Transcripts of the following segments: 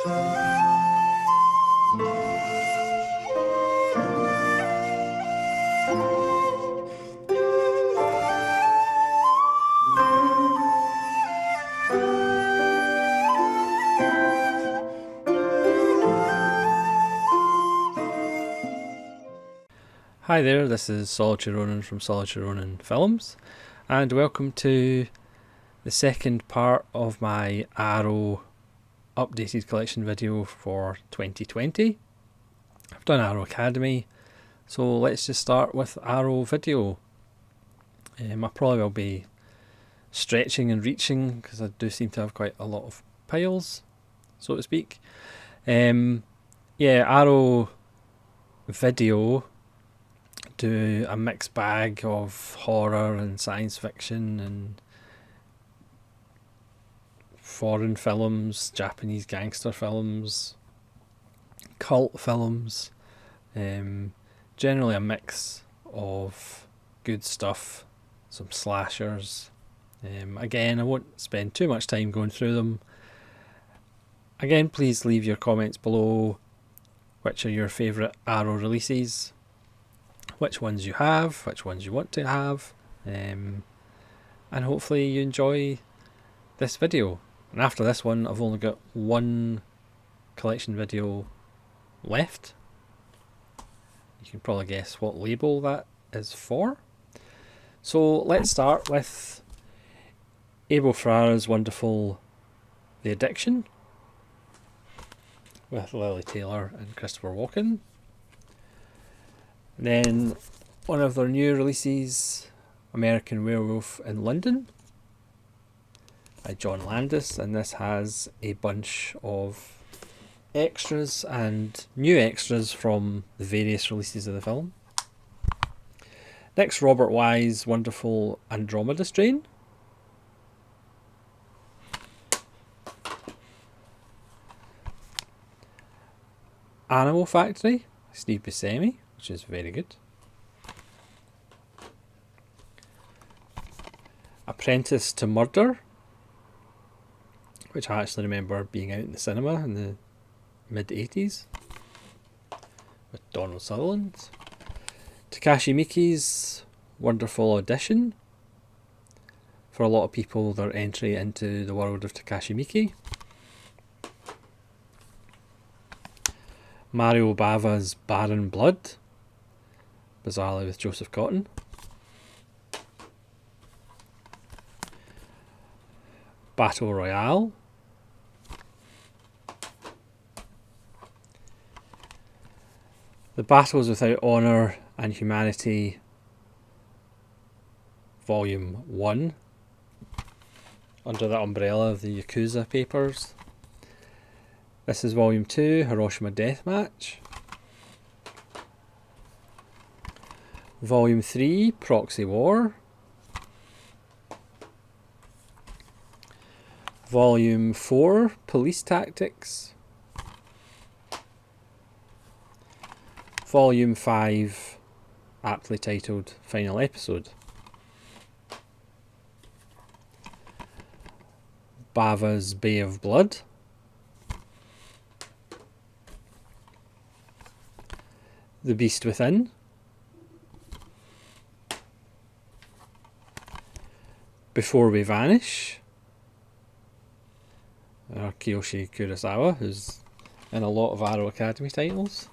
Hi there, this is Solitary Ronin from Solitary Ronin Films, and welcome to the second part of my Arrow updated collection video for 2020. I've done Arrow Academy, so let's just start with Arrow Video. I probably will be stretching and reaching because I do seem to have quite a lot of piles, so to speak. Arrow Video do a mixed bag of horror and science fiction and foreign films, Japanese gangster films, cult films, generally a mix of good stuff, some slashers. Again, I won't spend too much time going through them. Again, please leave your comments below. Which are your favourite Arrow releases? Which ones you have, which ones you want to have, and hopefully you enjoy this video. And after this one, I've only got one collection video left. You can probably guess what label that is for. So let's start with Abel Ferrara's wonderful The Addiction with Lily Taylor and Christopher Walken. Then one of their new releases, American Werewolf in London by John Landis, and this has a bunch of extras and new extras from the various releases of the film. Next, Robert Wise' wonderful Andromeda Strain. Animal Factory, Steve Buscemi, which is very good. Apprentice to Murder, which I actually remember being out in the cinema in the mid-80s with Donald Sutherland. Takashi Miike's wonderful Audition, for a lot of people their entry into the world of Takashi Miike. Mario Bava's Barren Blood, bizarrely with Joseph Cotten. Battle Royale. The Battles Without Honour and Humanity, Volume 1, under the umbrella of the Yakuza papers. This is Volume 2, Hiroshima Deathmatch. Volume 3, Proxy War. Volume 4, Police Tactics. Volume 5, aptly titled Final Episode. Bava's Bay of Blood. The Beast Within. Before We Vanish. Kiyoshi Kurosawa, who's in a lot of Arrow Academy titles.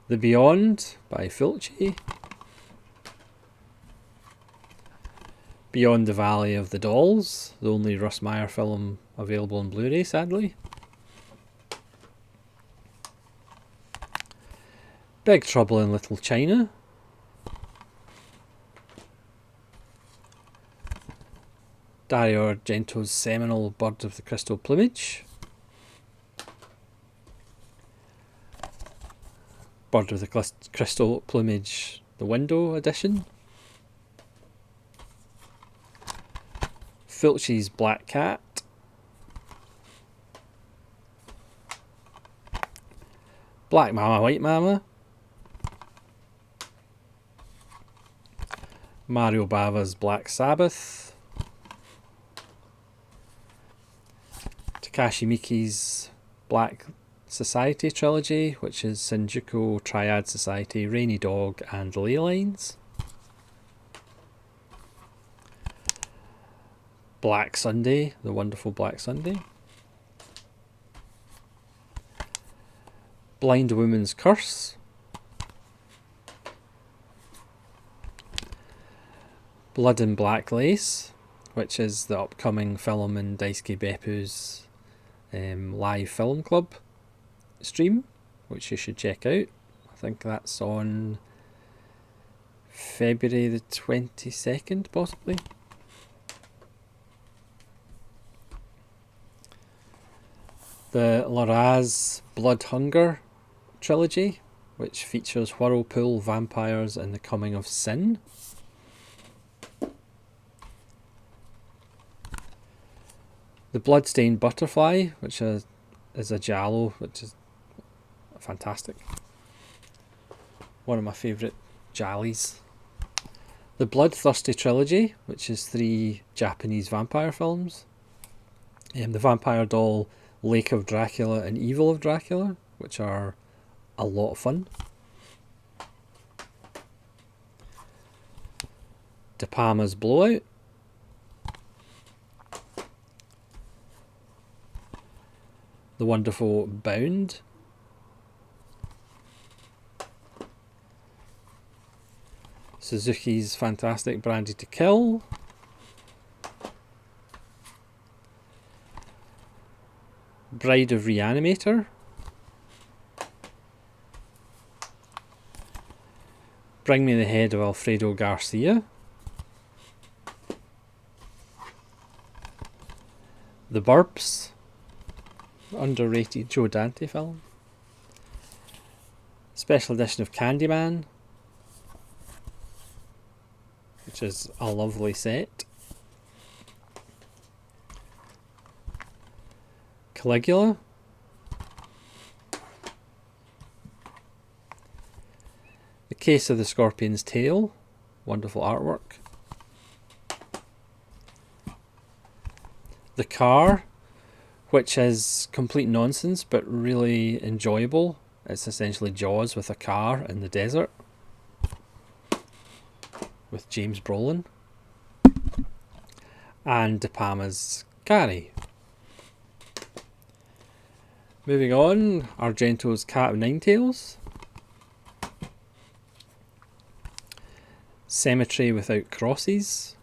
The Beyond by Fulci. Beyond the Valley of the Dolls, the only Russ Meyer film available on Blu-ray, sadly. Big Trouble in Little China. Dario Argento's seminal Bird of the Crystal Plumage. Bird of the Crystal Plumage, the Window edition. Fulci's Black Cat. Black Mama, White Mama. Mario Bava's Black Sabbath. Takashi Miike's Black Society trilogy, which is Shinjuku, Triad Society, Rainy Dog, and Ley Lines. Black Sunday, The Wonderful Black Sunday. Blind Woman's Curse. Blood and Black Lace, which is the upcoming film in Daisuke Beppu's live film club stream, which you should check out. I think that's on February the 22nd, possibly. The Loraz Blood Hunger trilogy, which features whirlpool vampires and the coming of sin. The Bloodstained Butterfly, which is a giallo, which is fantastic. One of my favourite giallis. The Bloodthirsty trilogy, which is 3 Japanese vampire films. The Vampire Doll, Lake of Dracula, and Evil of Dracula, which are a lot of fun. De Palma's Blowout. The Wonderful Bound. Suzuki's Fantastic Brandy to Kill. Bride of Reanimator. Bring Me the Head of Alfredo Garcia. The Burbs, underrated Joe Dante film. Special edition of Candyman, which is a lovely set. Caligula. The Case of the Scorpion's Tail, wonderful artwork. The Car, which is complete nonsense but really enjoyable. It's essentially Jaws with a car in the desert with James Brolin. And De Palma's Carrie. Moving on, Argento's Cat of Nine Tails. Cemetery Without Crosses.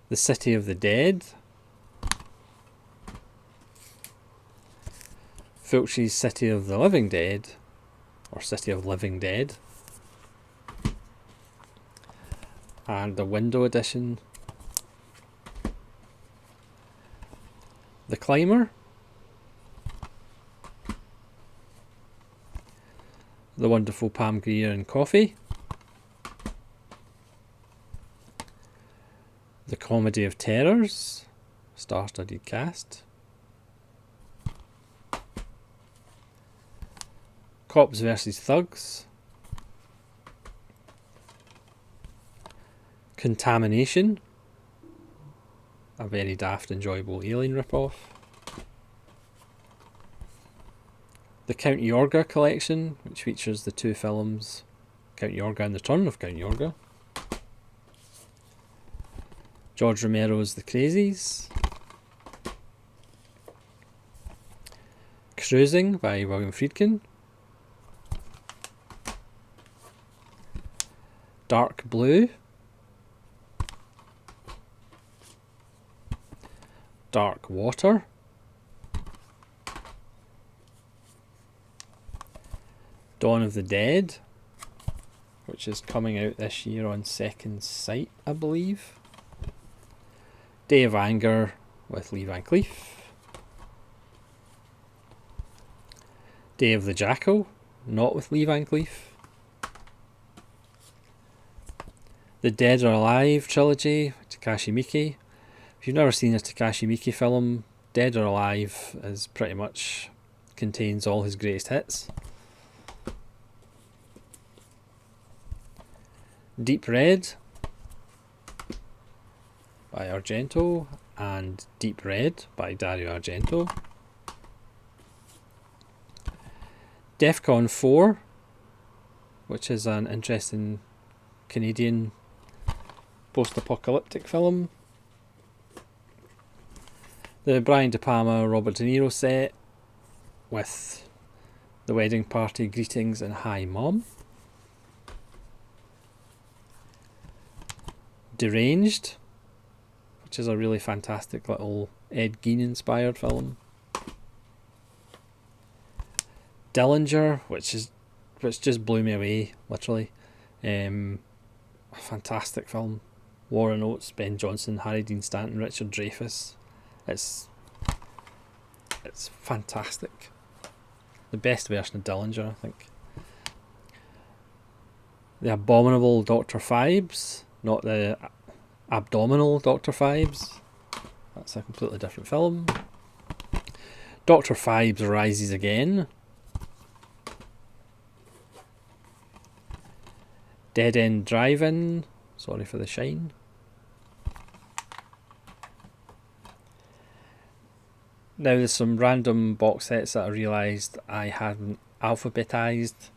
The City of the Dead. Fulci's City of the Living Dead, or City of Living Dead. And the window edition. The Climber. The Wonderful Pam Grier and Coffee. The Comedy of Terrors, star-studded cast. Cops vs Thugs. Contamination, a very daft, enjoyable Alien ripoff. The Count Yorga collection, which features the 2 films Count Yorga and the Return of Count Yorga. George Romero's The Crazies. Cruising by William Friedkin. Dark Blue. Dark Water. Dawn of the Dead, which is coming out this year on Second Sight, I believe. Day of Anger with Lee Van Cleef. Day of the Jackal, not with Lee Van Cleef. The Dead or Alive trilogy, Takashi Miike. If you've never seen a Takashi Miike film, Dead or Alive is pretty much contains all his greatest hits. Deep Red by Argento and Deep Red by Dario Argento. Defcon 4, which is an interesting Canadian post-apocalyptic film. The Brian De Palma, Robert De Niro set with the wedding party greetings and Hi Mom. Deranged, which is a really fantastic little Ed Gein inspired film. Dillinger, which just blew me away, literally. A fantastic film. Warren Oates, Ben Johnson, Harry Dean Stanton, Richard Dreyfuss. It's fantastic. The best version of Dillinger, I think. The Abominable Dr. Phibes, not the Abdominal Dr. Phibes. That's a completely different film. Dr. Phibes Rises Again. Dead End Drive-In. Sorry for the shine. Now there's some random box sets that I realised I hadn't alphabetised.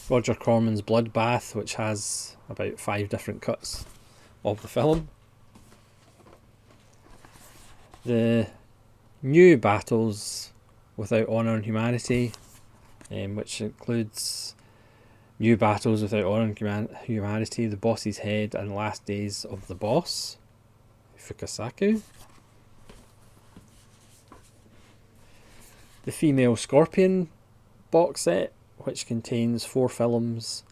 Roger Corman's Bloodbath, which has about 5 different cuts of the film. The New Battles Without Honour and Humanity, which includes New Battles Without Honour and Humanity, The Boss's Head, and Last Days of the Boss, Fukasaku. The Female Scorpion box set, which contains 4 films: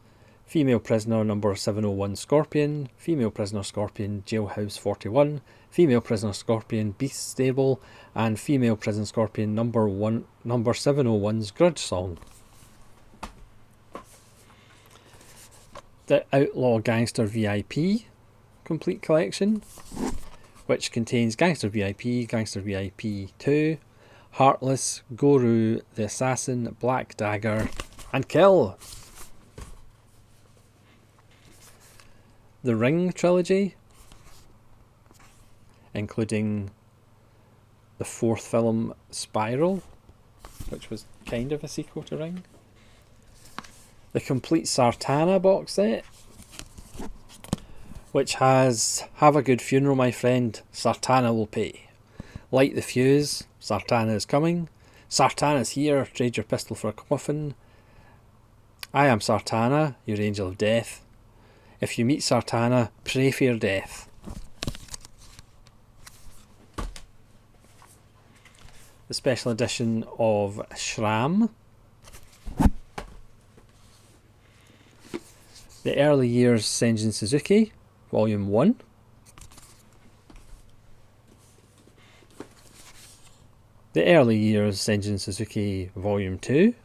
Female Prisoner number 701 Scorpion, Female Prisoner Scorpion Jailhouse 41, Female Prisoner Scorpion Beast Stable, and Female Prison Scorpion number 701's Grudge Song. The Outlaw Gangster VIP complete collection, which contains Gangster VIP, Gangster VIP 2, Heartless, Goru, The Assassin, Black Dagger, and Kill. The Ring trilogy, including the 4th film Spiral, which was kind of a sequel to Ring. The complete Sartana box set, which has Have a Good Funeral My Friend, Sartana Will Pay, Light the Fuse, Sartana Is Coming, Sartana's Here, Trade Your Pistol for a Coffin, I Am Sartana, Your Angel of Death, If You Meet Sartana, Pray for Your Death. The special edition of Shram. The Early Years Senjin Suzuki, Volume 1. The Early Years Senjin Suzuki, Volume 2.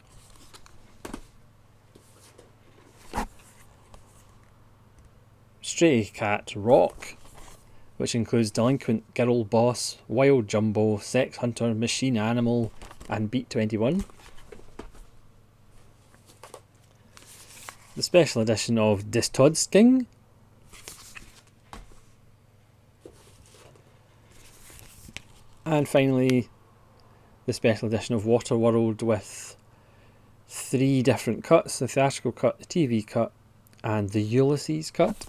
Stray Cat Rock, which includes Delinquent Girl Boss, Wild Jumbo, Sex Hunter, Machine Animal, and Beat 21. The special edition of Distoddsking. And finally, the special edition of Waterworld with 3 different cuts: the theatrical cut, the TV cut, and the Ulysses cut.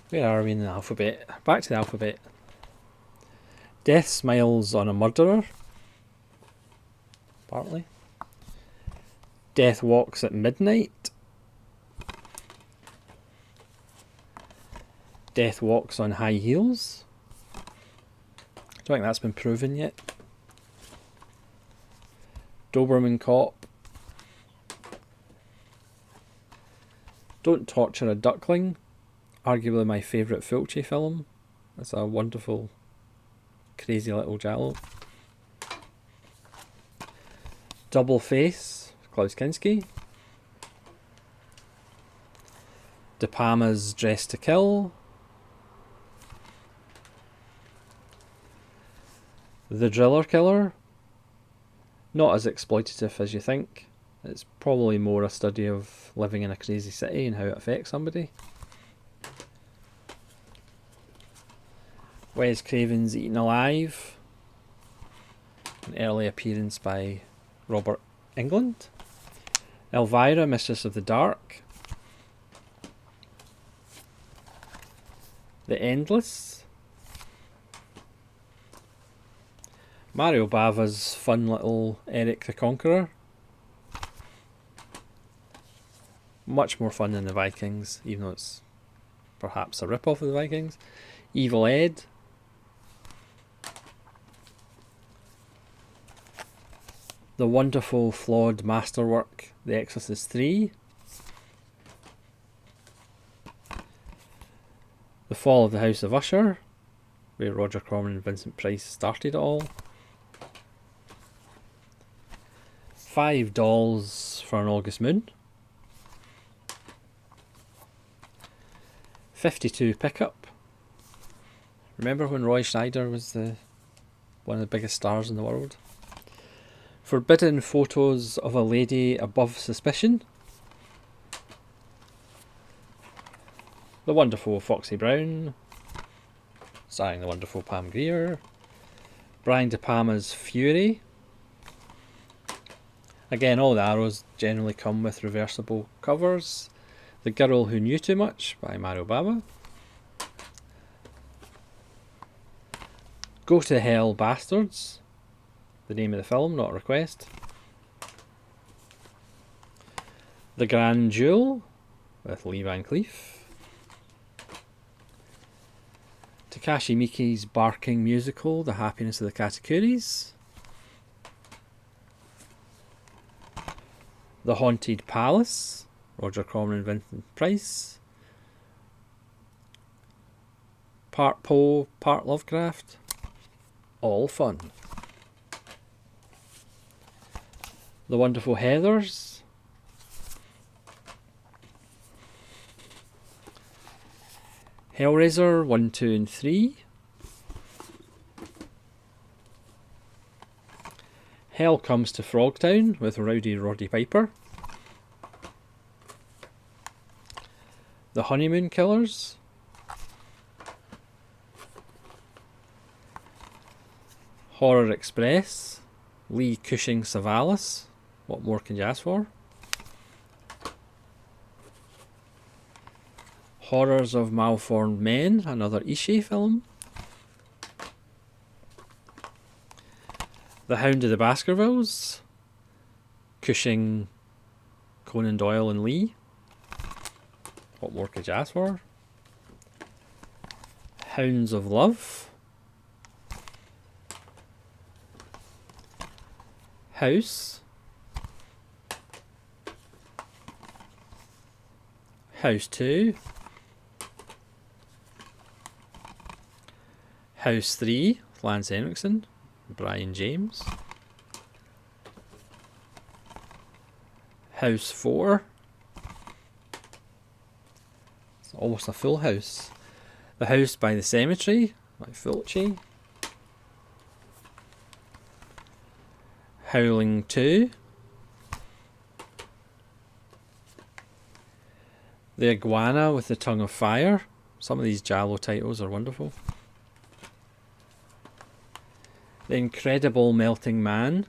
Where are we in the alphabet? Back to the alphabet. Death Smiles on a Murderer, partly. Death Walks at Midnight. Death Walks on High Heels. I don't think that's been proven yet. Doberman Cop. Don't Torture a Duckling, arguably my favourite Fulci film. It's a wonderful, crazy little giallo. Double Face, Klaus Kinski. De Palma's Dress to Kill. The Driller Killer. Not as exploitative as you think. It's probably more a study of living in a crazy city and how it affects somebody. Wes Craven's Eaten Alive, an early appearance by Robert Englund. Elvira, Mistress of the Dark. The Endless. Mario Bava's fun little Eric the Conqueror. Much more fun than the Vikings, even though it's perhaps a rip-off of the Vikings. Evil Ed. The wonderful, flawed masterwork, The Exorcist 3. The Fall of the House of Usher, where Roger Corman and Vincent Price started it all. 5 Dolls for an August Moon. 52 Pickup. Remember when Roy Schneider was one of the biggest stars in the world? Forbidden Photos of a Lady Above Suspicion. The Wonderful Foxy Brown, starring the wonderful Pam Grier. Brian De Palma's Fury. Again, all the arrows generally come with reversible covers. The Girl Who Knew Too Much by Mario Bava. Go to Hell Bastards, the name of the film, not a request. The Grand Jewel with Lee Van Cleef. Takashi Miike's barking musical, The Happiness of the Katakuris. The Haunted Palace, Roger Corman and Vincent Price. Part Poe, part Lovecraft. All fun. The Wonderful Heathers. Hellraiser 1, 2 and 3. Hell Comes to Frogtown with Rowdy Roddy Piper. The Honeymoon Killers. Horror Express, Lee Cushing Savalas. What more can you ask for? Horrors of Malformed Men, another Ishii film. The Hound of the Baskervilles, Cushing, Conan Doyle and Lee. What more could you ask for? Hounds of Love. House. House 2. House 3, Lance Henriksen, Brian James. House 4. It's almost a full house. The House by the Cemetery, by Fulci. Howling 2. The Iguana with the Tongue of Fire. Some of these Giallo titles are wonderful. The Incredible Melting Man,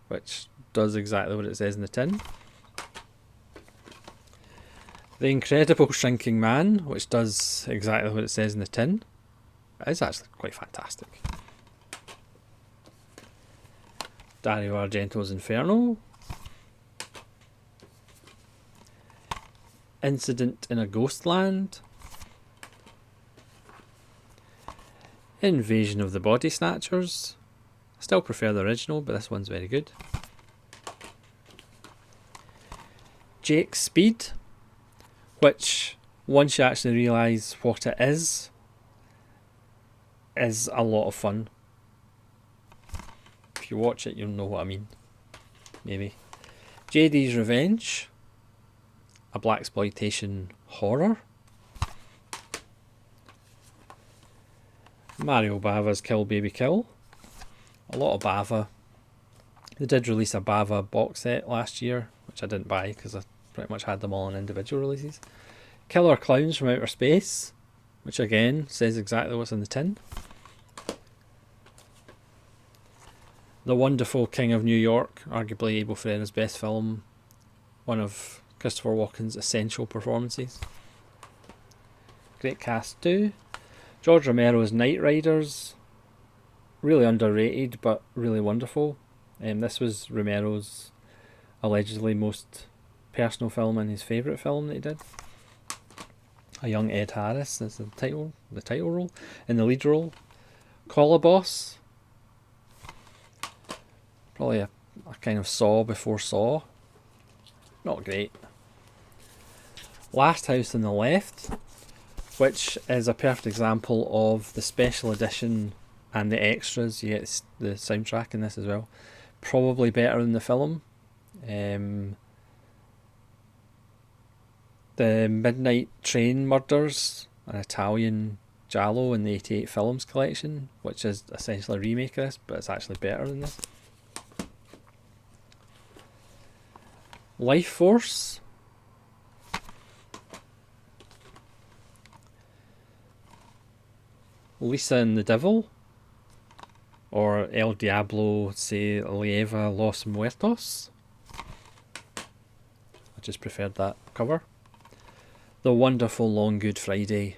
which does exactly what it says in the tin. The Incredible Shrinking Man, which does exactly what it says in the tin. It is actually quite fantastic. Dario Argento's Inferno. Incident in a Ghostland. Invasion of the Body Snatchers. Still prefer the original, but this one's very good. Jake's Speed, which once you actually realise what it is a lot of fun. If you watch it, you'll know what I mean. Maybe. JD's Revenge, a blaxploitation horror. Mario Bava's Kill Baby Kill. A lot of Bava. They did release a Bava box set last year, which I didn't buy because I pretty much had them all in individual releases. Killer Clowns from Outer Space, which again says exactly what's in the tin. The Wonderful King of New York, arguably Abel Ferrara's best film, one of Christopher Walken's essential performances. Great cast too. George Romero's Knight Riders, really underrated but really wonderful. This was Romero's allegedly most personal film and his favourite film that he did. A young Ed Harris is the title role. In the lead role, Colobos, probably a kind of Saw before Saw. Not great. Last House on the Left, which is a perfect example of the special edition and the extras. You get the soundtrack in this as well. Probably better than the film. The Midnight Train Murders, an Italian giallo in the 88 Films collection, which is essentially a remake of this, but it's actually better than this. Life Force. Lisa and the Devil, or El Diablo se lleva los muertos. I just preferred that cover. The Wonderful Long Good Friday.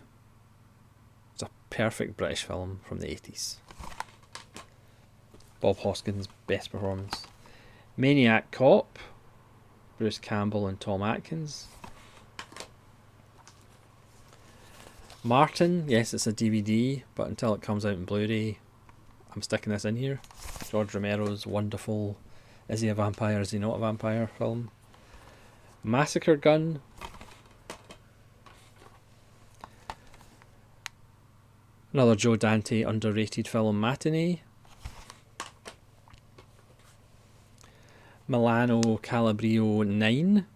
It's a perfect British film from the 80s. Bob Hoskins' best performance. Maniac Cop, Bruce Campbell and Tom Atkins. Martin, yes, it's a DVD, but until it comes out in Blu-ray, I'm sticking this in here. George Romero's wonderful Is He a Vampire, Is He Not a Vampire film. Massacre Gun. Another Joe Dante underrated film, Matinee. Milano Calabrio 9.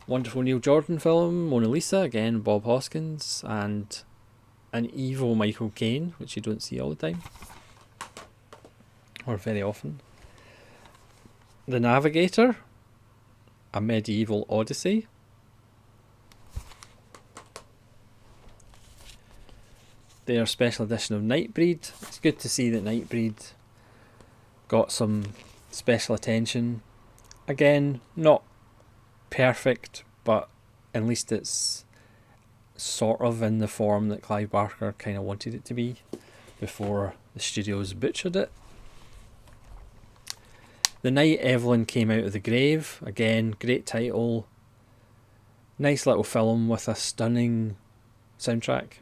Wonderful Neil Jordan film, Mona Lisa, again Bob Hoskins, and an evil Michael Caine, which you don't see all the time, or very often. The Navigator, A Medieval Odyssey. Their special edition of Nightbreed. It's good to see that Nightbreed got some special attention. Again, not perfect, but at least it's sort of in the form that Clive Barker kind of wanted it to be before the studios butchered it. The Night Evelyn Came Out of the Grave, again, great title, nice little film with a stunning soundtrack.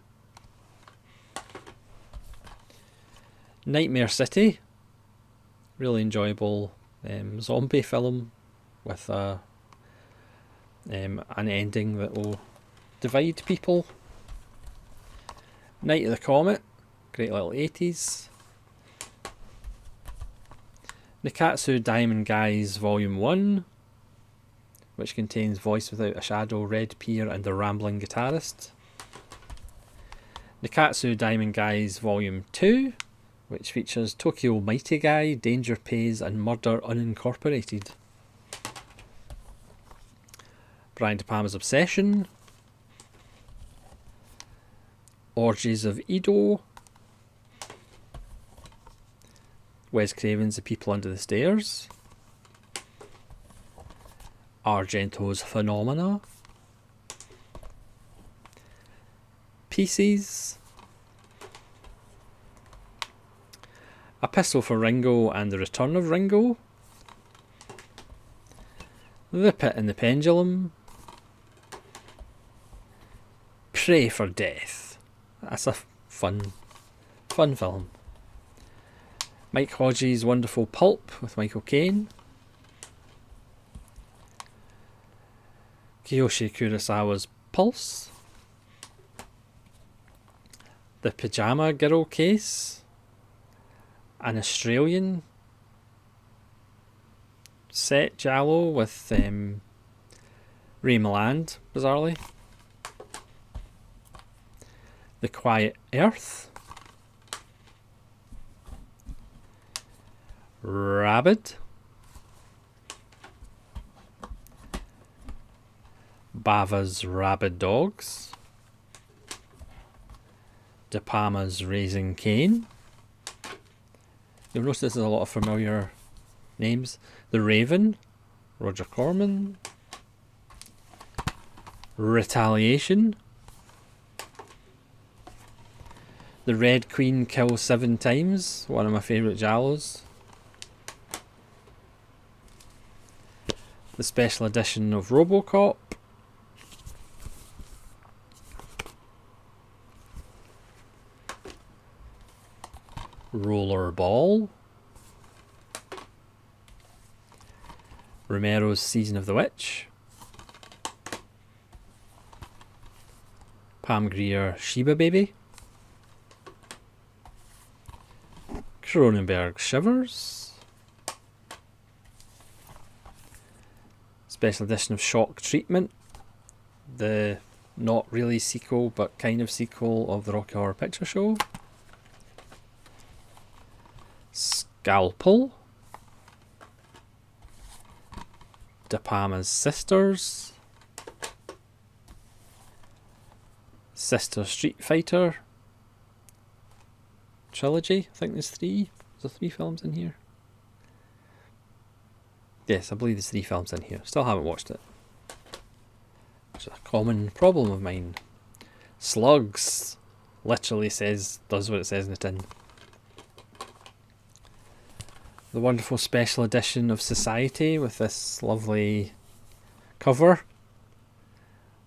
Nightmare City, really enjoyable zombie film with an ending that will divide people. Night of the Comet, great little 80s. Nikatsu Diamond Guys Volume 1, which contains Voice Without a Shadow, Red Pier and the Rambling Guitarist. Nikatsu Diamond Guys Volume 2, which features Tokyo Mighty Guy, Danger Pays and Murder Unincorporated. Brian De Palma's Obsession. Orgies of Edo. Wes Craven's The People Under the Stairs. Argento's Phenomena. Pieces. A Pistol for Ringo and the Return of Ringo. The Pit and the Pendulum. Pray for Death. That's a fun film. Mike Hodges' wonderful Pulp with Michael Caine. Kiyoshi Kurosawa's Pulse. The Pajama Girl Case. An Australian set giallo with Ray Milland, bizarrely. The Quiet Earth. Rabid, Bava's Rabid Dogs, De Palma's Raising Cain. You'll notice there's a lot of familiar names. The Raven, Roger Corman. Retaliation. The Red Queen Kills 7 Times, one of my favourite giallos. The special edition of RoboCop. Rollerball. Romero's Season of the Witch. Pam Grier Sheba Baby. Cronenberg Shivers. Special edition of Shock Treatment, the not really sequel but kind of sequel of the Rocky Horror Picture Show. Scalpel. De Palma's Sisters. Sister Street Fighter trilogy. I think there's 3. There's 3 films in here. Yes, I believe there's 3 films in here. Still haven't watched it, which is a common problem of mine. Slugs literally does what it says in the tin. The wonderful special edition of Society with this lovely cover.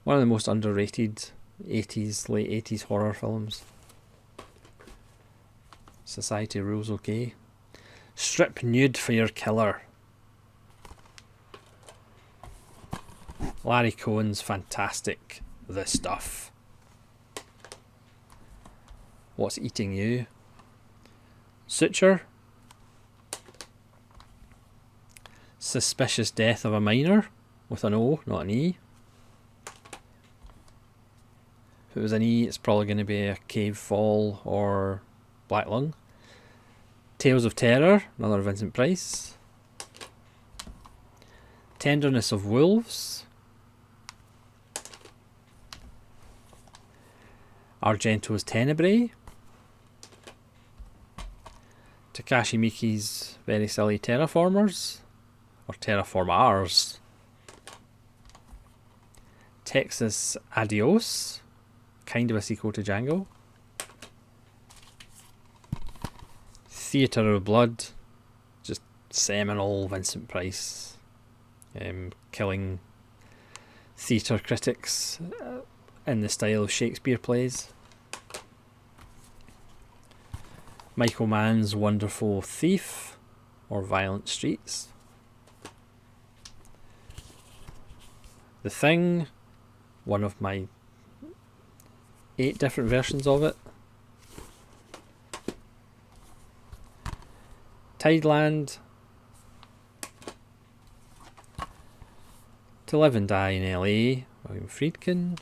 One of the most underrated late 80s horror films. Society rules okay. Strip nude for your killer. Larry Cohen's fantastic The Stuff. What's Eating You? Suture. Suspicious Death of a Minor, with an O, not an E. If it was an E, it's probably going to be a Cave Fall or Black Lung. Tales of Terror, another Vincent Price. Tenderness of Wolves. Argento's Tenebrae. Takashi Miike's Very Silly Terraformers, or Terraformars. Texas Adios, kind of a sequel to Django. Theatre of Blood, just seminal Vincent Price, killing theatre critics in the style of Shakespeare plays. Michael Mann's Wonderful Thief, or Violent Streets. The Thing, one of my 8 different versions of it. Tideland. To Live and Die in LA, William Friedkin.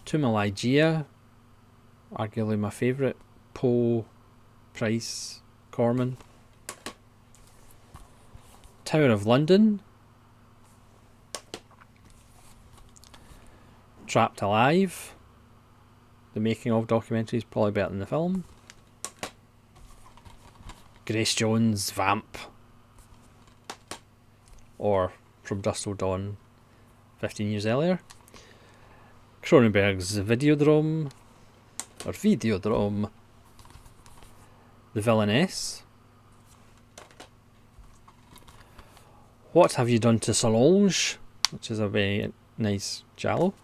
To Malaysia, arguably my favourite, Poe, Price, Corman. Tower of London. Trapped Alive. The making of documentary is probably better than the film. Grace Jones' Vamp, or From Dusk Till Dawn 15 years earlier. Cronenberg's Videodrome, or Videodrome. The Villainess. What Have You Done to Solange, which is a very nice giallo.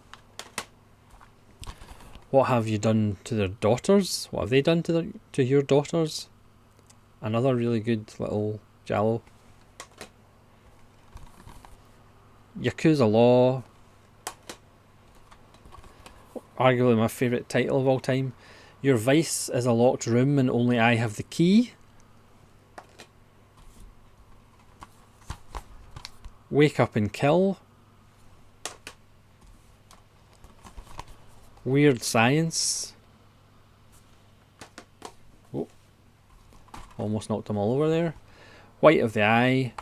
What Have You Done to Their Daughters? What have they done to your daughters? Another really good little giallo. Yakuza Law, arguably my favourite title of all time. Your vice is a locked room and only I have the key. Wake Up and Kill. Weird Science. Oh. Almost knocked them all over there. White of the Eye.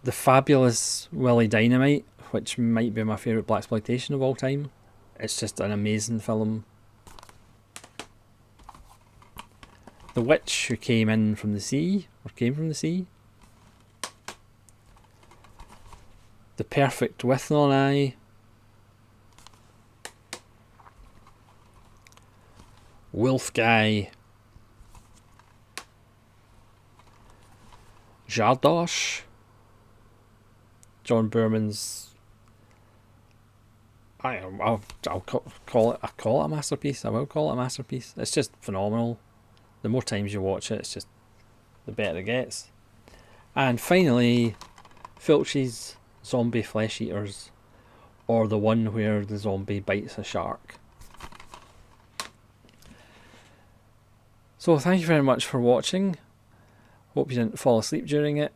The Fabulous Willie Dynamite, which might be my favourite blaxploitation of all time. It's just an amazing film. The Witch Who Came In From the Sea, or Came From the Sea. The Perfect Withnell Eye. Wolf Guy. Zardoz. John Boorman's. I'll call it a masterpiece. I will call it a masterpiece. It's just phenomenal. The more times you watch it, it's just the better it gets. And finally, Fulci's Zombie Flesh Eaters, or the one where the zombie bites a shark. So thank you very much for watching. Hope you didn't fall asleep during it.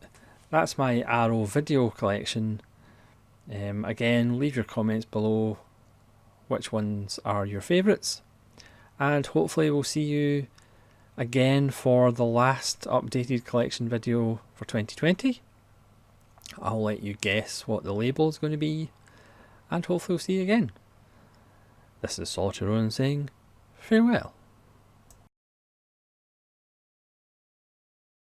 That's my Arrow video collection. Again, leave your comments below which ones are your favourites, and hopefully we'll see you again for the last updated collection video for 2020. I'll let you guess what the label is going to be, and hopefully we'll see you again. This is Solitary Ronin saying farewell.